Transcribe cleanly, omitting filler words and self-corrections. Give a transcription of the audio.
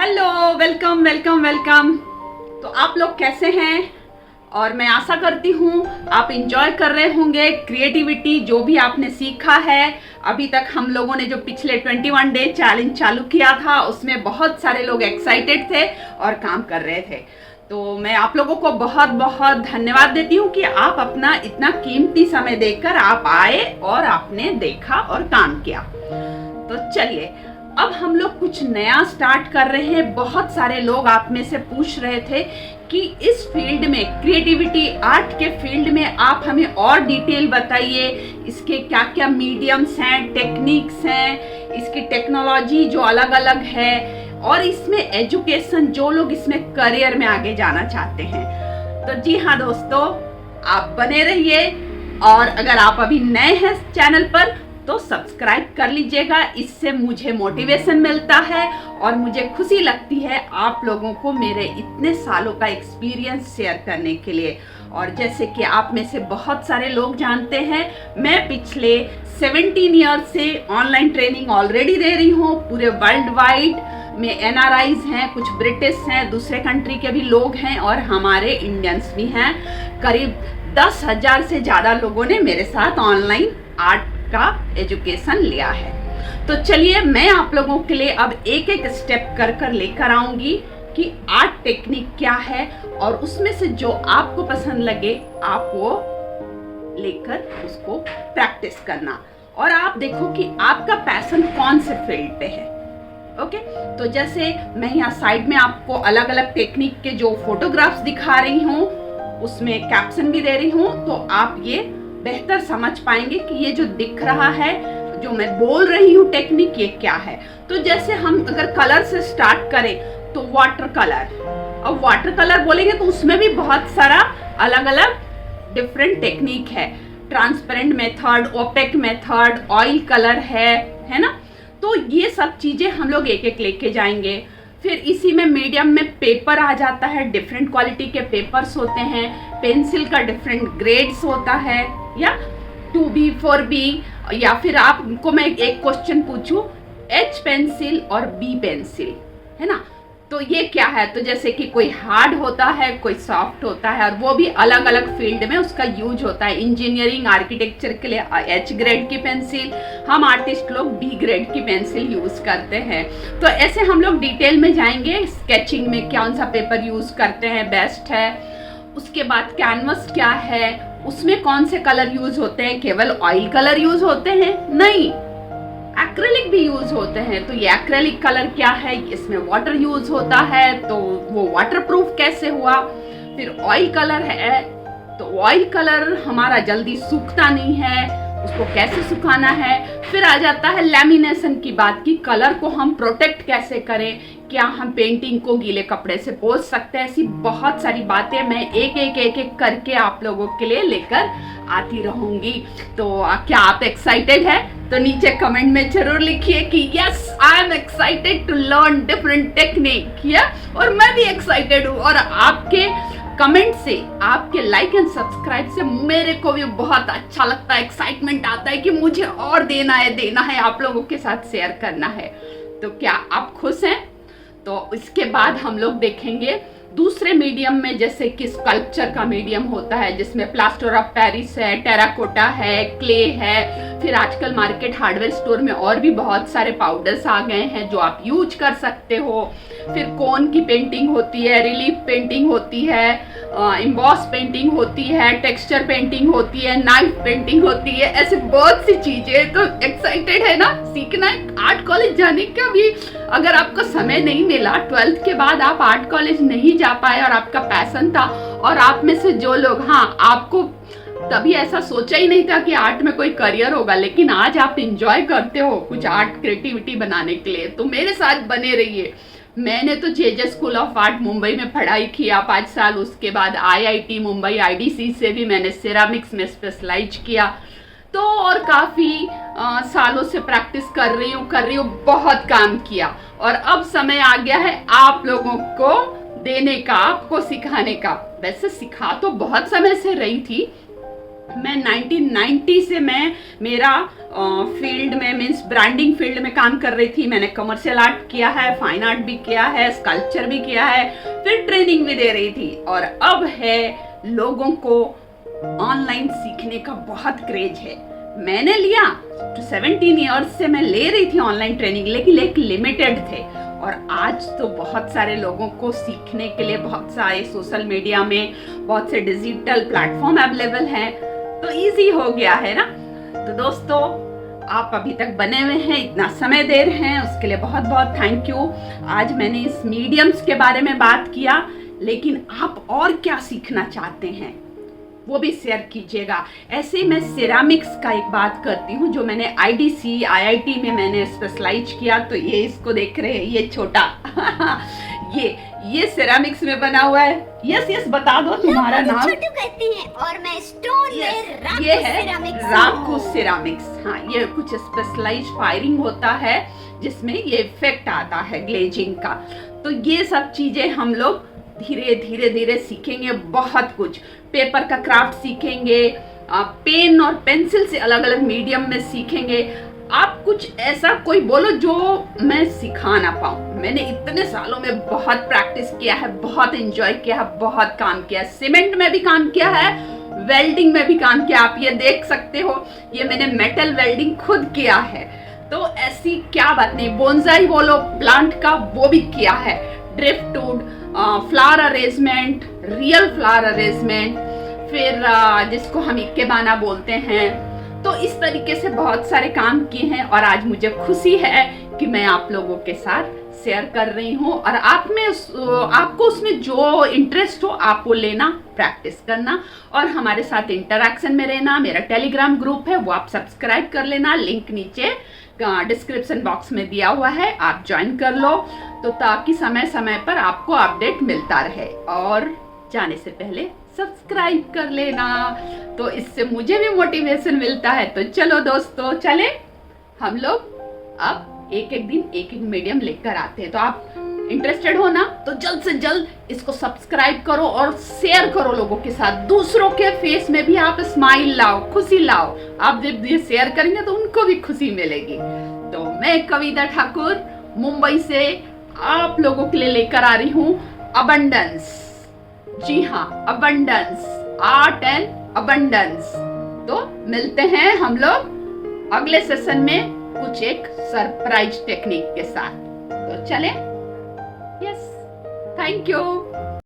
Hello, welcome welcome welcome. तो आप लोग कैसे हैं? और मैं आशा करती हूँ आप इंजॉय कर रहे होंगे क्रिएटिविटी जो भी आपने सीखा है अभी तक। हम लोगों ने जो पिछले 21 डे चैलेंज चालू किया था उसमें बहुत सारे लोग एक्साइटेड थे और काम कर रहे थे। तो मैं आप लोगों को बहुत बहुत धन्यवाद देती हूँ कि आप अपना इतना कीमती समय देकर आप आए और आपने देखा और काम किया। तो चलिए अब हम लोग कुछ नया स्टार्ट कर रहे हैं। बहुत सारे लोग आप में से पूछ रहे थे कि इस फील्ड में, क्रिएटिविटी आर्ट के फील्ड में आप हमें और डिटेल बताइए, इसके क्या क्या मीडियम्स हैं, टेक्निक्स हैं, इसकी टेक्नोलॉजी जो अलग अलग है, और इसमें एजुकेशन, जो लोग इसमें करियर में आगे जाना चाहते हैं। तो जी हाँ दोस्तों, आप बने रहिए। और अगर आप अभी नए हैं चैनल पर तो सब्सक्राइब कर लीजिएगा। इससे मुझे मोटिवेशन मिलता है और मुझे खुशी लगती है आप लोगों को मेरे इतने सालों का एक्सपीरियंस शेयर करने के लिए। और जैसे कि आप में से बहुत सारे लोग जानते हैं, मैं पिछले 17 ईयर से ऑनलाइन ट्रेनिंग ऑलरेडी दे रही हूँ। पूरे वर्ल्ड वाइड में NRIs हैं, कुछ ब्रिटिश हैं, दूसरे कंट्री के भी लोग हैं और हमारे इंडियंस भी हैं। करीब 10,000 से ज़्यादा लोगों ने मेरे साथ ऑनलाइन आर्ट का एजुकेशन लिया है। तो चलिए मैं आप लोगों के लिए अब एक एक स्टेप कर कर लेकर आऊंगी कि आर्ट टेक्निक क्या है, और उसमें से जो आपको पसंद लगे आप वो लेकर उसको प्रैक्टिस करना। और आप देखो कि आपका पैशन कौन से फील्ड पे है। ओके, तो जैसे मैं यहाँ साइड में आपको अलग अलग टेक्निक के जो फोटोग्राफ्स दिखा रही हूँ, उसमें कैप्शन भी दे रही हूँ, तो आप ये बेहतर समझ पाएंगे कि ये जो दिख रहा है, जो मैं बोल रही हूँ टेक्निक, ये क्या है। तो जैसे हम अगर कलर से स्टार्ट करें तो वाटर कलर, अब वाटर कलर बोलेंगे तो उसमें भी बहुत सारा अलग अलग डिफरेंट टेक्निक है। Transparent method, opaque method, oil colour है ना। तो ये सब चीजें हम लोग एक एक लेके जाएंगे। फिर इसी में मीडियम में पेपर आ जाता है, डिफरेंट क्वालिटी के पेपर्स होते हैं, पेंसिल का डिफरेंट ग्रेड्स होता है, या 2B 4B, या फिर आपको मैं एक क्वेश्चन पूछूं, H पेंसिल और B पेंसिल, है ना। तो ये क्या है, तो जैसे कि कोई हार्ड होता है, कोई सॉफ्ट होता है, और वो भी अलग अलग फील्ड में उसका यूज होता है। इंजीनियरिंग, आर्किटेक्चर के लिए H ग्रेड की पेंसिल, हम आर्टिस्ट लोग B ग्रेड की पेंसिल यूज करते हैं। तो ऐसे हम लोग डिटेल में जाएंगे। स्केचिंग में कौन सा पेपर यूज करते हैं, बेस्ट है। उसके बाद कैनवस क्या है, उसमें कौन से कलर यूज होते हैं, केवल ऑयल कलर यूज होते हैं, नहीं, एक्रेलिक भी यूज होते हैं। तो ये एक्रेलिक कलर क्या है, इसमें वाटर यूज होता है, तो वो वाटरप्रूफ कैसे हुआ। फिर ऑयल कलर है, तो ऑयल कलर हमारा जल्दी सूखता नहीं है, उसको कैसे सुखाना है। फिर आ जाता है लैमिनेशन की बात, की कलर को हम प्रोटेक्ट कैसे करें, क्या हम पेंटिंग को गीले कपड़े से पोंछ सकते हैं। ऐसी बहुत सारी बातें मैं एक एक करके आप लोगों के लिए लेकर आती रहूंगी। तो क्या आप एक्साइटेड है? तो नीचे कमेंट में जरूर लिखिए कि yes, I am excited to learn different technique, या और मैं भी एक्साइटेड हूँ। और आपके कमेंट से, आपके लाइक एंड सब्सक्राइब से मेरे को भी बहुत अच्छा लगता है, एक्साइटमेंट आता है कि मुझे और देना है, आप लोगों के साथ शेयर करना है। तो क्या आप खुश हैं? तो इसके बाद हम लोग देखेंगे दूसरे मीडियम में, जैसे कि स्कल्पचर का मीडियम होता है, जिसमें प्लास्टर ऑफ पेरिस है, टेराकोटा है, क्ले है। फिर आजकल मार्केट हार्डवेयर स्टोर में और भी बहुत सारे पाउडर्स आ गए हैं जो आप यूज कर सकते हो। फिर कोन की पेंटिंग होती है, रिलीफ पेंटिंग होती है, इम्बॉस पेंटिंग होती है, टेक्सचर पेंटिंग होती है, नाइफ पेंटिंग होती है, ऐसे बहुत सी चीजें। तो एक्साइटेड है ना सीखना है? आर्ट कॉलेज जाने का भी अगर आपको समय नहीं मिला, 12th के बाद आप आर्ट कॉलेज नहीं जा पाए और आपका पैशन था, और आप में से जो लोग, हाँ, आपको तभी ऐसा सोचा ही नहीं था कि आर्ट में कोई करियर होगा, लेकिन आज आप इंजॉय करते हो कुछ आर्ट क्रिएटिविटी बनाने के लिए, तो मेरे साथ बने रहिए। मैंने तो JJ school of art Mumbai में पढ़ाई किया 5 साल, उसके बाद IIT मुंबई IDC से भी मैंने सेरामिक्स में स्पेशलाइज किया। तो और काफ़ी सालों से प्रैक्टिस कर रही हूँ, बहुत काम किया, और अब समय आ गया है आप लोगों को देने का, आपको सिखाने का। वैसे सिखा तो बहुत समय से रही थी, मैं 1990 से मैं मेरा फील्ड में मीन्स ब्रांडिंग फील्ड में काम कर रही थी। मैंने कमर्शियल आर्ट किया है, फाइन आर्ट भी किया है, स्कल्पचर भी किया है, फिर ट्रेनिंग भी दे रही थी। और अब है लोगों को ऑनलाइन सीखने का बहुत क्रेज है। मैंने लिया 17 ईयर्स से मैं ले रही थी ऑनलाइन ट्रेनिंग, लेकिन एक लिमिटेड थे। और आज तो बहुत सारे लोगों को सीखने के लिए बहुत सारे सोशल मीडिया में बहुत से डिजिटल प्लेटफॉर्म अवेलेबल हैं, तो इजी हो गया है ना। तो दोस्तों, आप अभी तक बने हुए हैं, इतना समय दे रहे हैं, उसके लिए बहुत बहुत थैंक यू। आज मैंने इस मीडियम्स के बारे में बात किया, लेकिन आप और क्या सीखना चाहते हैं वो भी शेयर कीजिएगा। ऐसे ही मैं सिरामिक्स का एक बात करती हूँ, जो मैंने IDC IIT में मैंने स्पेशलाइज किया। तो ये इसको देख रहे हैं, ये छोटा ये सिरामिक्स में बना हुआ है। यस बता दो तुम्हारा नाम। छोटू कहती हैं और मैं स्टोन में ये है राकू सिरामिक्स। हाँ, ये कुछ स्पेशलाइज फायरिंग होता है जिसमें ये इफेक्ट आता है ग्लेजिंग का। तो ये सब चीजें हम लोग धीरे सीखेंगे। बहुत कुछ पेपर का क्राफ्ट सीखेंगे, पेन और पेंसिल से अलग अलग मीडियम में सीखेंगे। आप कुछ ऐसा कोई बोलो जो मैं सिखा ना पाऊँ। मैंने इतने सालों में बहुत प्रैक्टिस किया है, बहुत एंजॉय किया है, बहुत काम किया है। सीमेंट में भी काम किया है, वेल्डिंग में भी काम किया। आप ये देख सकते हो, ये मैंने मेटल वेल्डिंग खुद किया है। तो ऐसी क्या बात नहीं। बोनसाई बोलो प्लांट का, वो भी किया है। Driftwood, flower arrangement, real flower arrangement, फिर जिसको हम इक्केबाना बोलते हैं। तो इस तरीके से बहुत सारे काम किए हैं और आज मुझे खुशी है कि मैं आप लोगों के साथ शेयर कर रही हूँ। और आपको उसमें जो इंटरेस्ट हो आप वो लेना, प्रैक्टिस करना और हमारे साथ इंटरैक्शन में रहना। मेरा टेलीग्राम ग्रुप है, वो आप सब्सक्राइब कर लेना, लिंक नीचे डिस्क्रिप्शन बॉक्स में दिया हुआ है, आप ज्वाइन कर लो, तो ताकि समय समय पर आपको अपडेट मिलता रहे। और जाने से पहले सब्सक्राइब कर लेना, तो इससे मुझे भी मोटिवेशन मिलता है। तो चलो दोस्तों, चले हम लोग अब एक दिन एक मीडियम लेकर आते हैं। तो आप इंटरेस्टेड हो ना, तो जल्द से जल्द इसको सब्सक्राइब करो और शेयर करो लोगों के साथ। दूसरों के फेस में भी आप स्माइल लाओ, खुशी लाओ। आप जब ये शेयर करेंगे तो उनको भी खुशी मिलेगी। तो मैं कविता ठाकुर मुंबई से आप लोगों के लिए लेकर आ रही हूँ अबंडेंस। जी हाँ, अबंडेंस, आर्ट एंड अबंडेंस। तो मिलते हैं हम लोग अगले सेशन में कुछ एक सरप्राइज टेक्निक के साथ। तो चले। Yes, thank you.